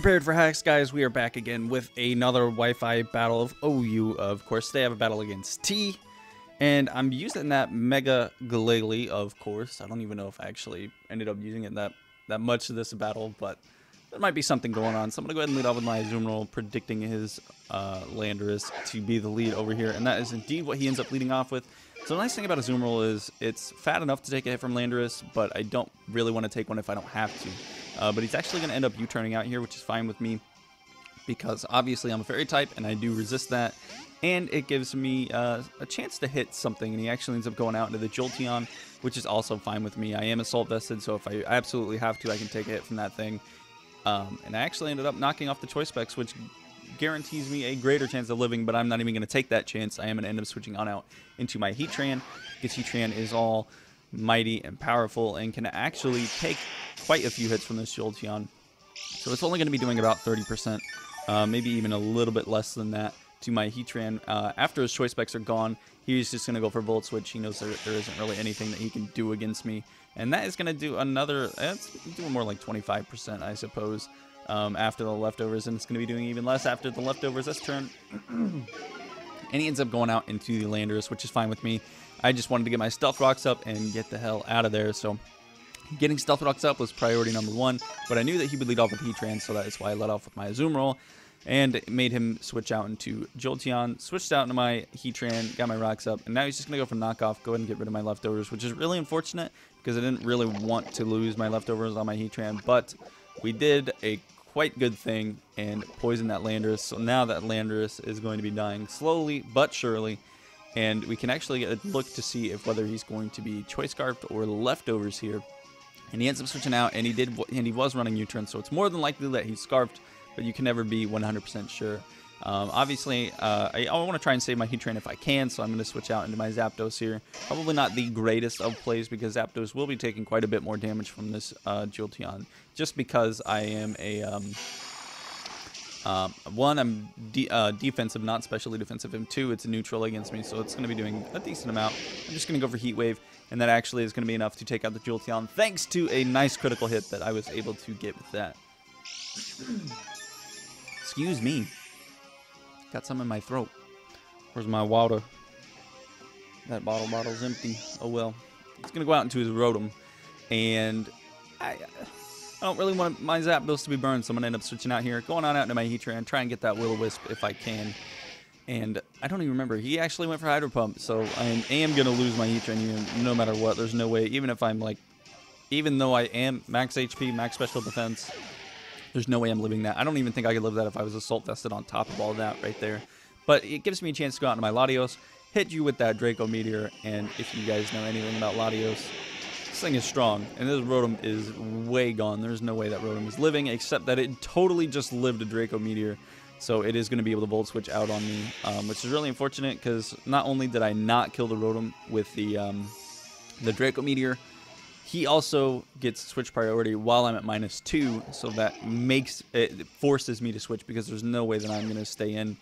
Prepared for hacks, guys. We are back again with another Wi-Fi battle of OU. Of course, today I have a battle against T, and I'm using that Mega Glalie, of course. I don't even know if I actually ended up using it that much of this battle, but there might be something going on. So I'm going to go ahead and lead off with my Zoom roll, predicting his Landorus to be the lead over here, and that is indeed what he ends up leading off with. So the nice thing about a Zoom roll is it's fat enough to take a hit from Landorus, but I don't really want to take one if I don't have to. But he's actually going to end up U-turning out here, which is fine with me, because obviously I'm a fairy type and I do resist that, and it gives me a chance to hit something, and he actually ends up going out into the Jolteon, which is also fine with me. I am assault vested, so if I absolutely have to, I can take a hit from that thing. And I actually ended up knocking off the choice specs, which guarantees me a greater chance of living, but I'm not even going to take that chance. I am going to end up switching on out into my Heatran, because Heatran is all mighty and powerful and can actually take quite a few hits from this Jolteon. So it's only going to be doing about 30%, maybe even a little bit less than that to my Heatran. After his choice specs are gone, he's just going to go for Volt Switch. He knows there isn't really anything that he can do against me. And that is going to do another, it's doing more like 25%, I suppose, after the leftovers. And it's going to be doing even less after the leftovers this turn. And he ends up going out into the Landorus, which is fine with me. I just wanted to get my Stealth Rocks up and get the hell out of there. So getting Stealth Rocks up was priority number one. But I knew that he would lead off with Heatran, so that is why I led off with my Zoom roll. And made him switch out into Jolteon, switched out into my Heatran, got my rocks up, and now he's just going to go for knockoff, go ahead and get rid of my leftovers, which is really unfortunate because I didn't really want to lose my leftovers on my Heatran, but we did a quite good thing and poisoned that Landorus, so now that Landorus is going to be dying slowly but surely, and we can actually get a look to see if whether he's going to be Choice Scarfed or leftovers here. And he ends up switching out, and he was running U-turn, so it's more than likely that he's Scarfed, but you can never be 100% sure. Obviously, I want to try and save my Heatran if I can, so I'm going to switch out into my Zapdos here. Probably not the greatest of plays, because Zapdos will be taking quite a bit more damage from this Jolteon, just because I am a... one, I'm defensive, not specially defensive, and two, it's a neutral against me, so it's going to be doing a decent amount. I'm just going to go for Heat Wave, and that actually is going to be enough to take out the Jolteon, thanks to a nice critical hit that I was able to get with that. Excuse me. Got some in my throat. Where's my water? That bottle's empty. Oh well. He's going to go out into his Rotom, and I don't really want my Zapdos to be burned, so I'm going to end up switching out here, going on out into my Heatran, try and get that Will-O-Wisp if I can. And I don't even remember. He actually went for Hydro Pump, so I am going to lose my Heatran here no matter what. There's no way, even if I'm like, even though I am max HP, max special defense, there's no way I'm living that. I don't even think I could live that if I was Assault Vested on top of all that right there. But it gives me a chance to go out into my Latios, hit you with that Draco Meteor, and if you guys know anything about Latios, this thing is strong, and this Rotom is way gone. There's no way that Rotom is living, except that it totally just lived a Draco Meteor. So it is going to be able to Volt Switch out on me, which is really unfortunate, because not only did I not kill the Rotom with the Draco Meteor, he also gets switch priority while I'm at -2, so that forces me to switch, because there's no way that I'm going to stay in,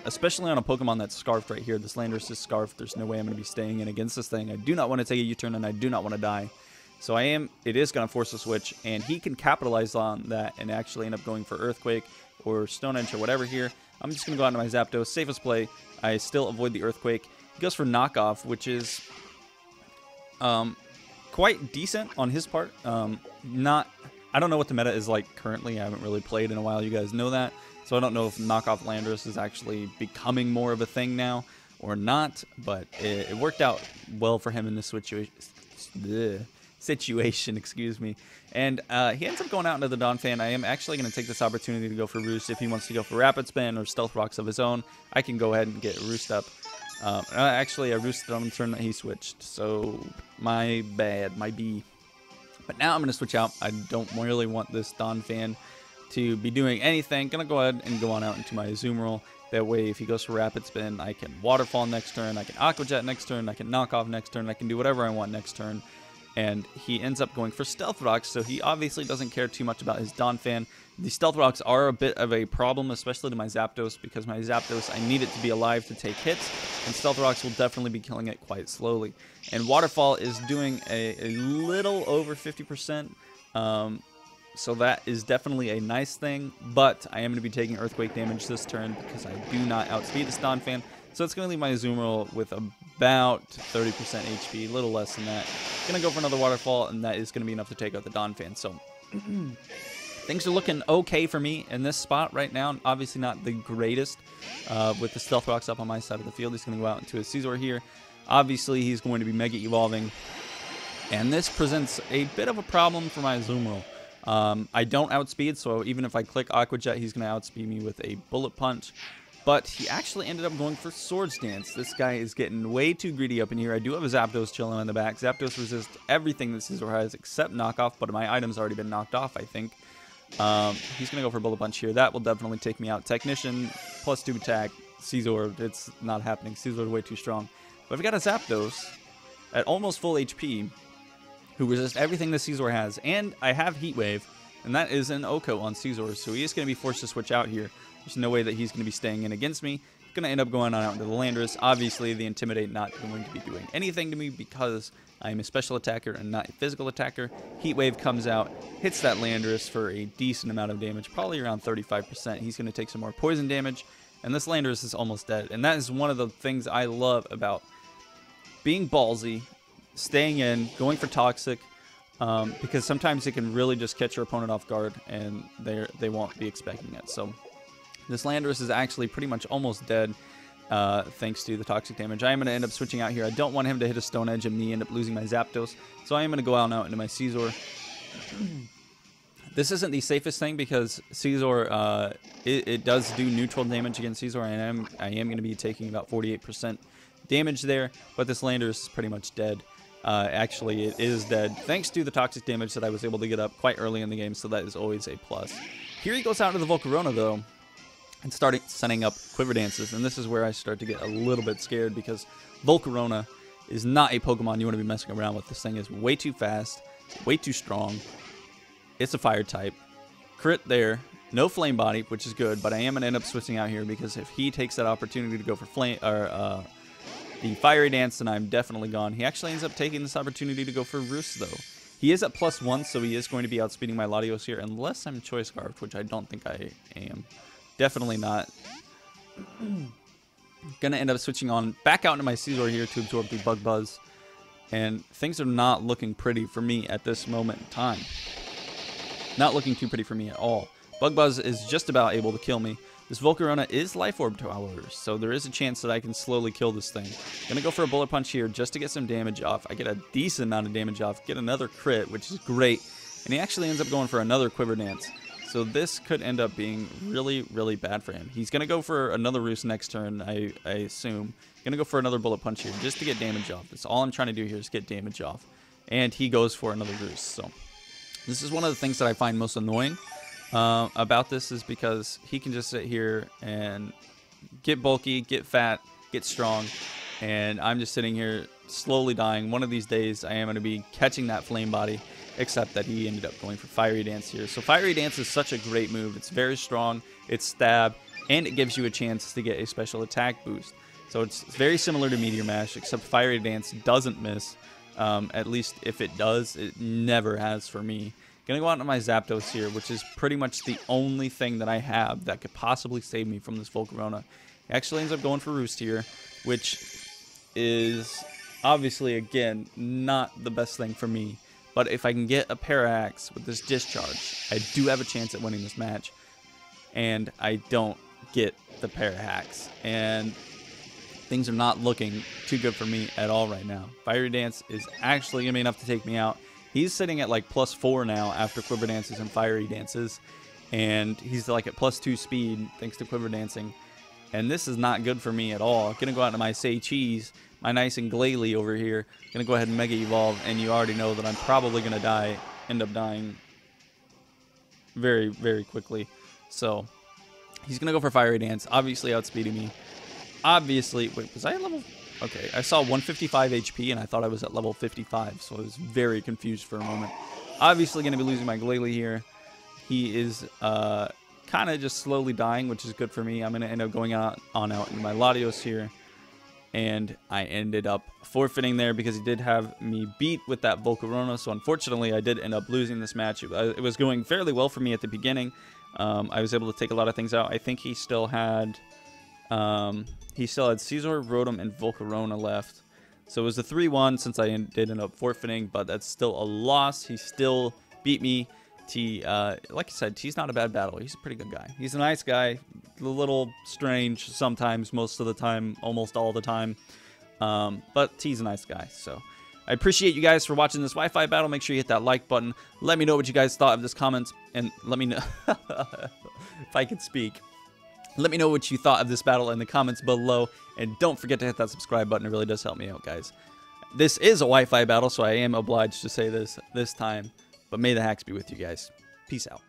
especially on a Pokemon that's Scarfed right here. This Landorus is Scarfed. There's no way I'm going to be staying in against this thing. I do not want to take a U-turn, and I do not want to die. So it is going to force a switch, and he can capitalize on that and actually end up going for Earthquake or Stone Edge or whatever here. I'm just going to go out into my Zapdos. Safest play. I still avoid the Earthquake. He goes for Knockoff, which is... quite decent on his part. I don't know what the meta is like currently. I haven't really played in a while. You guys know that. So I don't know if knockoff Landorus is actually becoming more of a thing now or not. But it worked out well for him in this situation, excuse me. And he ends up going out into the Donphan. I am actually going to take this opportunity to go for Roost. If he wants to go for Rapid Spin or Stealth Rocks of his own, I can go ahead and get Roost up. Actually, I roosted on the turn that he switched, so my bad, my B. But now I'm going to switch out. I don't really want this Donphan to be doing anything. Going to go ahead and go on out into my Zoom roll. That way, if he goes for Rapid Spin, I can Waterfall next turn, I can Aqua Jet next turn, I can Knock Off next turn, I can do whatever I want next turn. And he ends up going for Stealth Rocks, so he obviously doesn't care too much about his Donphan. The Stealth Rocks are a bit of a problem, especially to my Zapdos, because my Zapdos, I need it to be alive to take hits, and Stealth Rocks will definitely be killing it quite slowly. And Waterfall is doing a little over 50%, So that is definitely a nice thing, but I am going to be taking Earthquake damage this turn because I do not outspeed this Donphan. So it's going to leave my Azumarill with about 30% HP, a little less than that. Going to go for another Waterfall, and that is going to be enough to take out the Donphan. So things are looking okay for me in this spot right now. Obviously not the greatest with the Stealth Rocks up on my side of the field. He's going to go out into his Scizor here. Obviously, he's going to be Mega Evolving. And this presents a bit of a problem for my Azumarill. I don't outspeed, so even if I click Aqua Jet, he's going to outspeed me with a Bullet Punch. But he actually ended up going for Swords Dance. This guy is getting way too greedy up in here. I do have a Zapdos chilling on the back. Zapdos resists everything that Scizor has except Knockoff, but my item's already been knocked off, I think. He's going to go for Bullet Punch here. That will definitely take me out. Technician, +2 attack. Scizor, it's not happening. Scizor is way too strong. But I've got a Zapdos at almost full HP who resists everything the Scizor has. And I have Heat Wave, and that is an Oko on Scizor, so he is going to be forced to switch out here. There's no way that he's going to be staying in against me. He's going to end up going on out into the Landorus. Obviously, the Intimidate not going to be doing anything to me because I'm a special attacker and not a physical attacker. Heat Wave comes out, hits that Landorus for a decent amount of damage, probably around 35%. He's going to take some more poison damage, and this Landorus is almost dead. And that is one of the things I love about being ballsy, staying in, going for Toxic, because sometimes it can really just catch your opponent off guard, and they won't be expecting it. So this Landorus is actually pretty much almost dead, thanks to the Toxic damage. I am going to end up switching out here. I don't want him to hit a Stone Edge and me end up losing my Zapdos, so I am going to go out and out into my Scizor. This isn't the safest thing because Scizor, it does do neutral damage against Scizor, and I am going to be taking about 48% damage there, but this Landorus is pretty much dead. Actually, it is dead thanks to the Toxic damage that I was able to get up quite early in the game, so that is always a plus. Here he goes out to the Volcarona, though, and starting setting up Quiver Dances, and this is where I start to get a little bit scared because Volcarona is not a Pokemon you want to be messing around with. This thing is way too fast, way too strong. It's a Fire type. Crit there. No Flame Body, which is good, but I am going to end up switching out here because if he takes that opportunity to go for the Fiery Dance, then I'm definitely gone. He actually ends up taking this opportunity to go for Roost, though. He is at +1, so he is going to be outspeeding my Latios here, unless I'm Choice Scarfed, which I don't think I am. Definitely not. Gonna end up switching on back out into my Scizor here to absorb the Bug Buzz. And things are not looking pretty for me at this moment in time. Not looking too pretty for me at all. Bug Buzz is just about able to kill me. This Volcarona is Life Orb, however, so there is a chance that I can slowly kill this thing. Gonna go for a Bullet Punch here just to get some damage off. I get a decent amount of damage off, get another crit, which is great. And he actually ends up going for another Quiver Dance. So this could end up being really, really bad for him. He's going to go for another Roost next turn, I assume. Going to go for another Bullet Punch here just to get damage off. That's all I'm trying to do here is get damage off. And he goes for another Roost. So this is one of the things that I find most annoying about this is because he can just sit here and get bulky, get fat, get strong. And I'm just sitting here slowly dying. One of these days I am going to be catching that Flame Body, except that he ended up going for Fiery Dance here. So Fiery Dance is such a great move. It's very strong, it's stab, and it gives you a chance to get a special attack boost. So it's very similar to Meteor Mash, except Fiery Dance doesn't miss. At least if it does, it never has for me. Gonna go out into my Zapdos here, which is pretty much the only thing that I have that could possibly save me from this Volcarona. He actually ends up going for Roost here, which is obviously, again, not the best thing for me. But if I can get a Parallax with this Discharge, I do have a chance at winning this match. And I don't get the Parallax. And things are not looking too good for me at all right now. Fiery Dance is actually going to be enough to take me out. He's sitting at like +4 now after Quiver Dances and Fiery Dances. And he's like at +2 speed thanks to Quiver Dancing. And this is not good for me at all. Gonna go out to my Say Cheese, my nice and Glalie over here. Gonna go ahead and Mega Evolve, and you already know that I'm probably gonna end up dying very, very quickly. So he's gonna go for Fiery Dance, obviously outspeeding me. Obviously, wait, was I at level? Okay, I saw 155 HP, and I thought I was at level 55, so I was very confused for a moment. Obviously gonna be losing my Glalie here. He is kind of just slowly dying, which is good for me. I'm going to end up going out into my Latios here. and I ended up forfeiting there because he did have me beat with that Volcarona. So unfortunately, I did end up losing this match. It was going fairly well for me at the beginning. I was able to take a lot of things out. I think he still had Caesar, Rotom, and Volcarona left. So it was a 3-1 since I did end up forfeiting, but that's still a loss. He still beat me. T, like I said, T's not a bad battler. He's a pretty good guy. He's a nice guy. A little strange sometimes, most of the time, almost all the time. But T's a nice guy. So I appreciate you guys for watching this Wi-Fi battle. Make sure you hit that like button. Let me know what you guys thought of this comment. And let me know if I can speak. Let me know what you thought of this battle in the comments below. And don't forget to hit that subscribe button. It really does help me out, guys. This is a Wi-Fi battle, so I am obliged to say this time. But may the hacks be with you guys. Peace out.